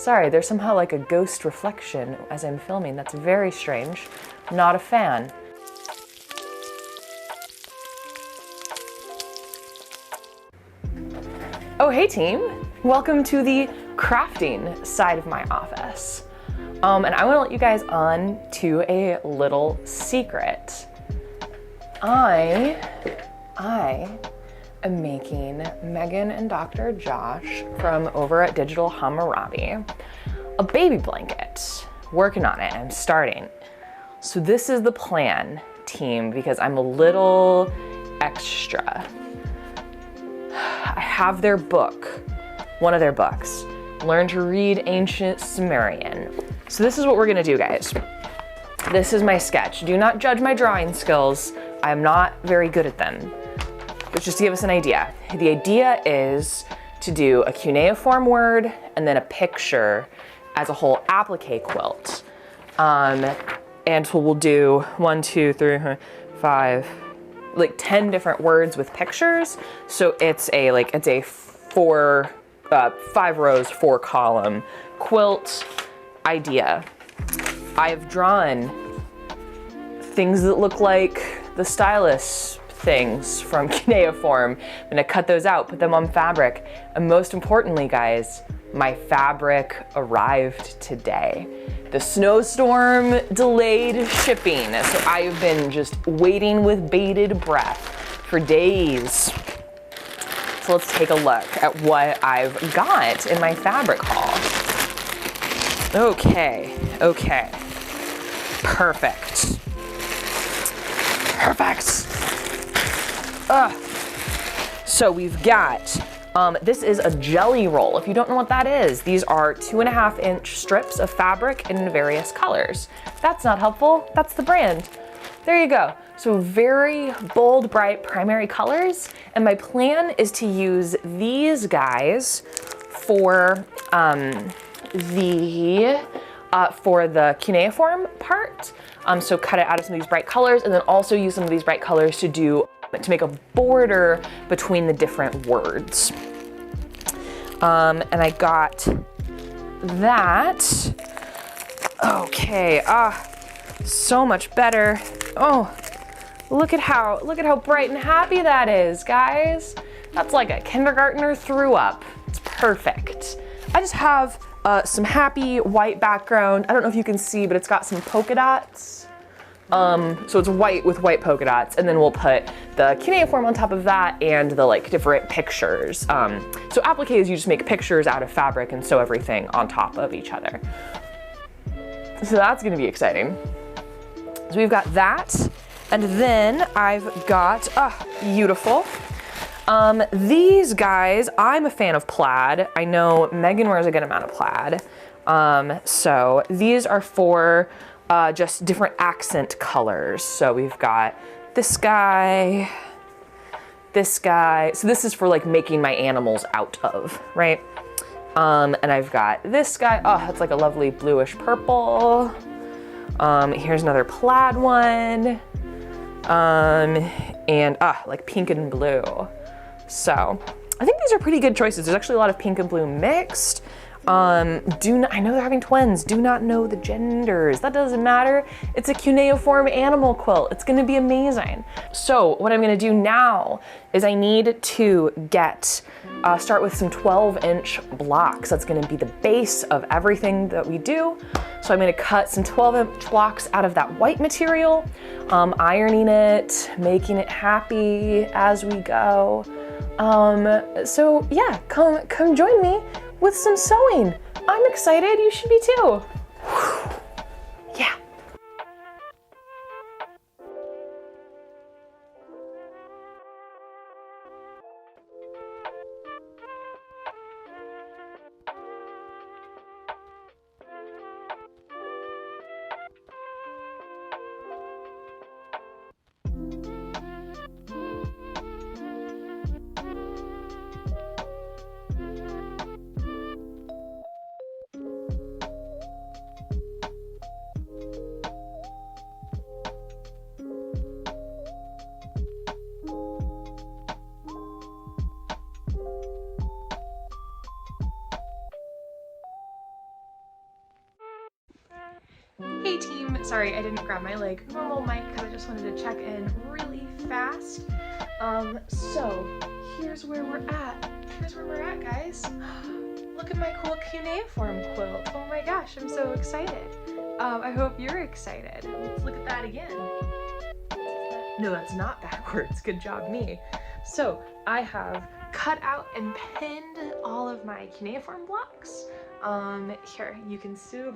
Sorry, there's somehow like a ghost reflection as I'm filming. That's very strange. Not a fan. Oh, hey team. Welcome to the crafting side of my office. And I want to let you guys on to a little secret. I am making Megan and Dr. Josh from over at Digital Hammurabi a baby blanket. Working on it, I'm starting. So this is the plan, team, because I'm a little extra. I have their book, one of their books, Learn to Read Ancient Sumerian. So this is what we're gonna do, guys. This is my sketch. Do not judge my drawing skills. I'm not very good at them. But just to give us an idea, the idea is to do a cuneiform word and then a picture as a whole applique quilt. And so we'll do 1, 2, 3, 4, 5, like 10 different words with pictures. So it's a 5 rows, 4 column quilt idea. I've drawn things that look like the stylus things from cuneiform. I'm gonna cut those out, put them on fabric. And most importantly, guys, my fabric arrived today. The snowstorm delayed shipping, so I've been just waiting with bated breath for days. So let's take a look at what I've got in my fabric haul. Okay. Perfect. So we've got, this is a jelly roll. If you don't know what that is, these are 2.5-inch strips of fabric in various colors. That's not helpful, that's the brand. There you go. So very bold, bright primary colors. And my plan is to use these guys for the cuneiform part. So cut it out of some of these bright colors and then also use some of these bright colors to make a border between the different words. And I got that. Okay, so much better. Oh, look at how bright and happy that is, guys. That's like a kindergartner threw up. It's perfect. I just have some happy white background. I don't know if you can see, but it's got some polka dots. So it's white with white polka dots, and then we'll put the cuneiform on top of that and the different pictures. So appliques, you just make pictures out of fabric and sew everything on top of each other. So that's gonna be exciting. So we've got that, and then I've got, beautiful. These guys, I'm a fan of plaid. I know Megan wears a good amount of plaid. So these are for just different accent colors. So we've got this guy. So this is for making my animals out of, right? And I've got this guy. Oh, that's like a lovely bluish purple. Here's another plaid one. And like pink and blue. So I think these are pretty good choices. There's actually a lot of pink and blue mixed. I know they're having twins. Do not know the genders. That doesn't matter. It's a cuneiform animal quilt. It's gonna be amazing. So what I'm gonna do now is I need to start with some 12-inch blocks. That's gonna be the base of everything that we do. So I'm gonna cut some 12-inch blocks out of that white material, ironing it, making it happy as we go. So yeah, come join me with some sewing. I'm excited, you should be too. Yeah. team, sorry I didn't grab my like normal mic because I just wanted to check in really fast. So here's where we're at. Here's where we're at, guys. Look at my cool cuneiform quilt. Oh my gosh, I'm so excited. I hope you're excited. Let's look at that again. No, that's not backwards. Good job, me. So I have cut out and pinned all of my cuneiform blocks. Here, you can see them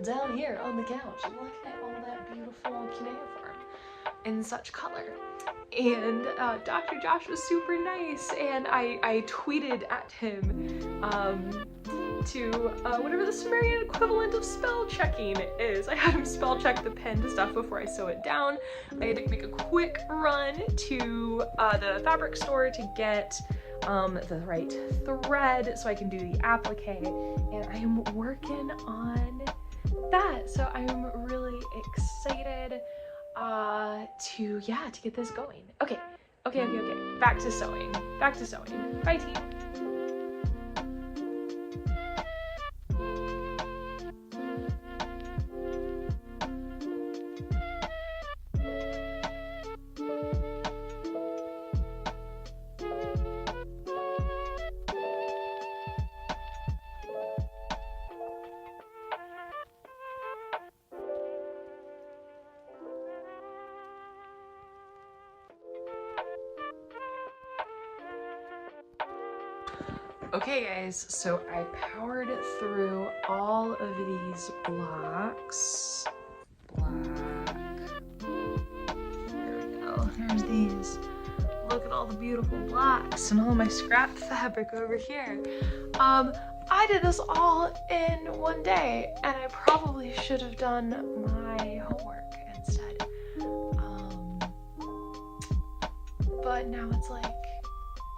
down here on the couch. Look at all that beautiful cuneiform in such color. And Dr. Josh was super nice, and I tweeted at him to whatever the Sumerian equivalent of spell checking is. I had him spell check the pinned stuff before I sew it down. I had to make a quick run to the fabric store to get the right thread so I can do the applique, and I am working on that. So I'm really excited to get this going. Okay. Back to sewing. Bye, team. Okay guys, so I powered through all of these blocks. Black. There we go. Here's these. Look at all the beautiful blocks and all my scrap fabric over here. I did this all in one day, and I probably should have done my homework instead. But now it's like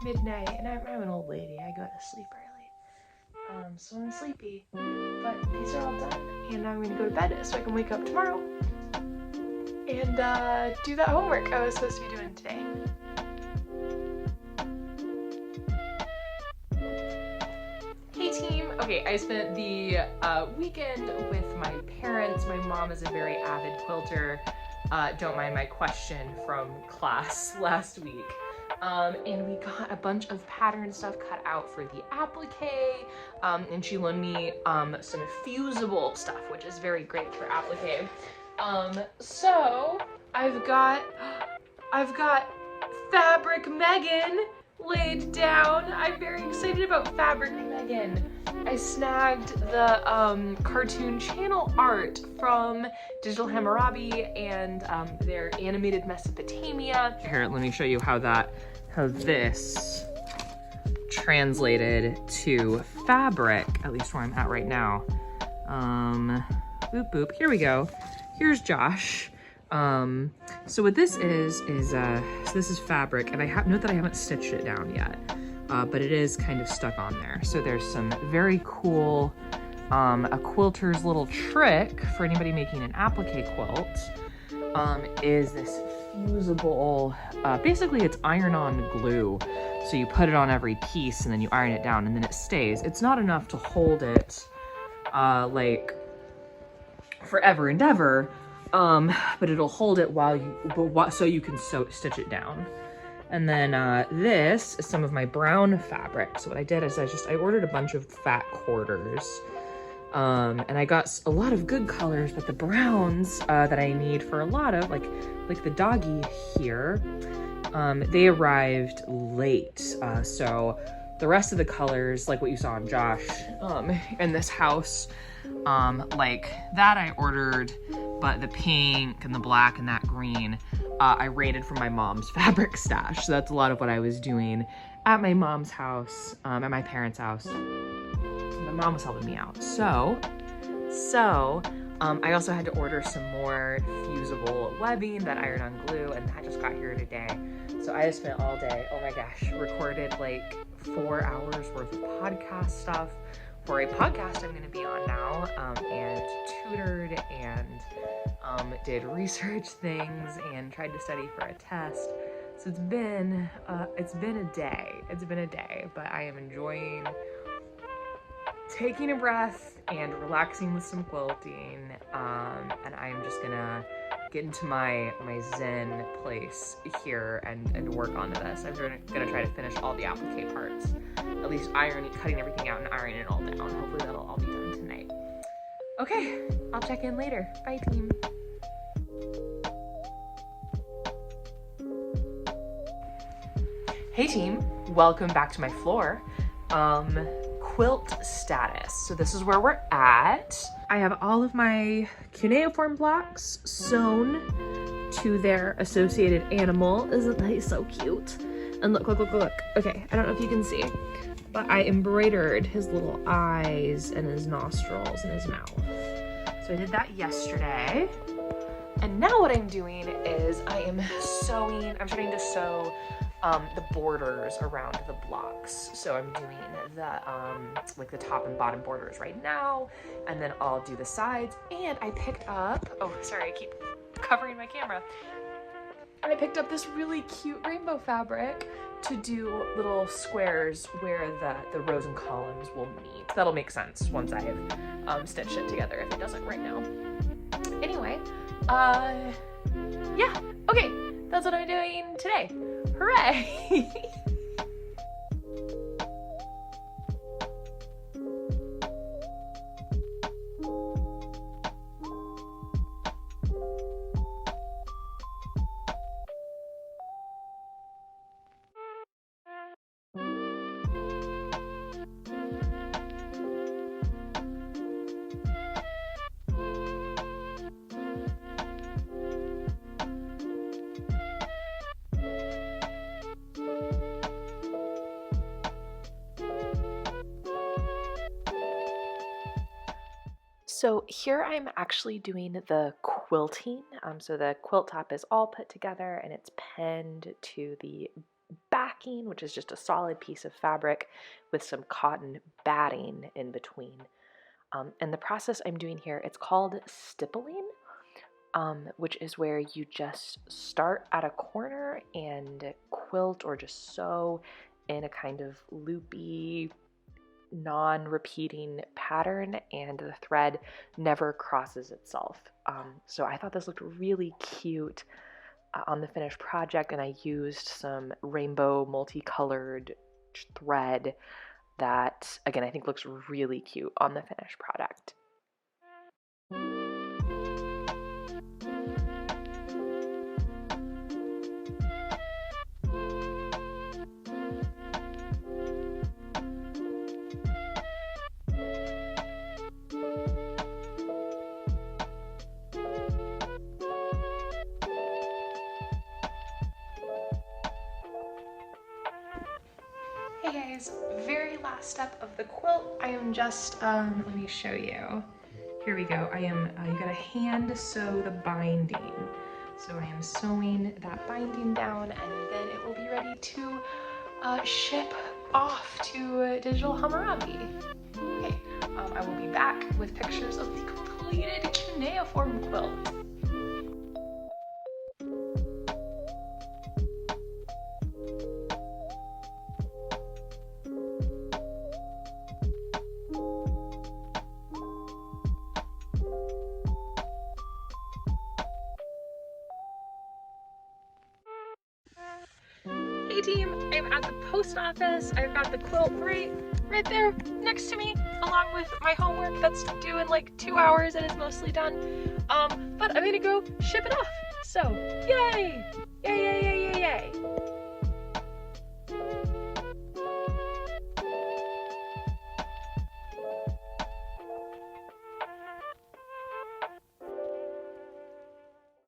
midnight, and I'm an old lady. I go to sleep early. So I'm sleepy. But these are all done, and now I'm gonna go to bed so I can wake up tomorrow and do that homework I was supposed to be doing today. Hey team! Okay, I spent the weekend with my parents. My mom is a very avid quilter. Don't mind my question from class last week. And we got a bunch of pattern stuff cut out for the applique, and she loaned me some fusible stuff, which is very great for applique. So I've got Fabric Megan laid down. I'm very excited about Fabric Megan. I snagged the cartoon channel art from Digital Hammurabi and their animated Mesopotamia. Here, let me show you how this translated to fabric, at least where I'm at right now. Boop, boop, here we go. Here's Josh. So what this is so this is fabric, and note that I haven't stitched it down yet. But it is kind of stuck on there. So there's some very cool, a quilter's little trick for anybody making an applique quilt, is this fusible, basically it's iron-on glue. So you put it on every piece and then you iron it down and then it stays. It's not enough to hold it, like forever and ever, but it'll hold it so you can stitch it down. And then this is some of my brown fabric. So what I did is I ordered a bunch of fat quarters, and I got a lot of good colors, but the browns that I need for a lot of, like the doggy here, they arrived late. So the rest of the colors, like what you saw on Josh, in this house, like that I ordered, but the pink and the black and that green, I raided from my mom's fabric stash. So that's a lot of what I was doing at my mom's house, at my parents' house. My mom was helping me out. So I also had to order some more fusible webbing, that iron-on glue, and that just got here today. So I just spent all day, oh my gosh, recorded like 4 hours worth of podcast stuff for a podcast I'm gonna be on now, and tutored and did research things and tried to study for a test. So it's been a day, but I am enjoying taking a breath and relaxing with some quilting, and I'm just gonna get into my zen place here and work onto this. I'm gonna try to finish all the applique parts, at least cutting everything out and ironing it all down. Hopefully that'll all be done tonight. Okay, I'll check in later. Bye, team. Hey team, welcome back to my floor. Quilt status. So this is where we're at. I have all of my cuneiform blocks sewn to their associated animal. Isn't he so cute? And look. Okay, I don't know if you can see, but I embroidered his little eyes and his nostrils and his mouth. So I did that yesterday. And now what I'm doing is I'm starting to sew the borders around the blocks. So I'm doing the like the top and bottom borders right now, and then I'll do the sides. And I picked up, oh sorry, I keep covering my camera. I picked up this really cute rainbow fabric to do little squares where the rows and columns will meet. That'll make sense once I have stitched it together, if it doesn't right now. Anyway, yeah, okay, that's what I'm doing today. Hooray! So here I'm actually doing the quilting. So the quilt top is all put together and it's pinned to the backing, which is just a solid piece of fabric with some cotton batting in between. And the process I'm doing here, it's called stippling, which is where you just start at a corner and quilt or just sew in a kind of loopy, non-repeating pattern, and the thread never crosses itself. So I thought this looked really cute on the finished project, and I used some rainbow multicolored thread that, again, I think looks really cute on the finished product. Hey guys, very last step of the quilt. I am just, let me show you. Here we go. I'm gonna hand sew the binding. So I am sewing that binding down, and then it will be ready to ship off to Digital Hammurabi. Okay, I will be back with pictures of the completed cuneiform quilt. Hey team, I'm at the post office. I've got the quilt right there next to me, along with my homework that's due in like 2 hours and is mostly done. But I'm gonna go ship it off. So, yay! Yay, yay, yay, yay, yay.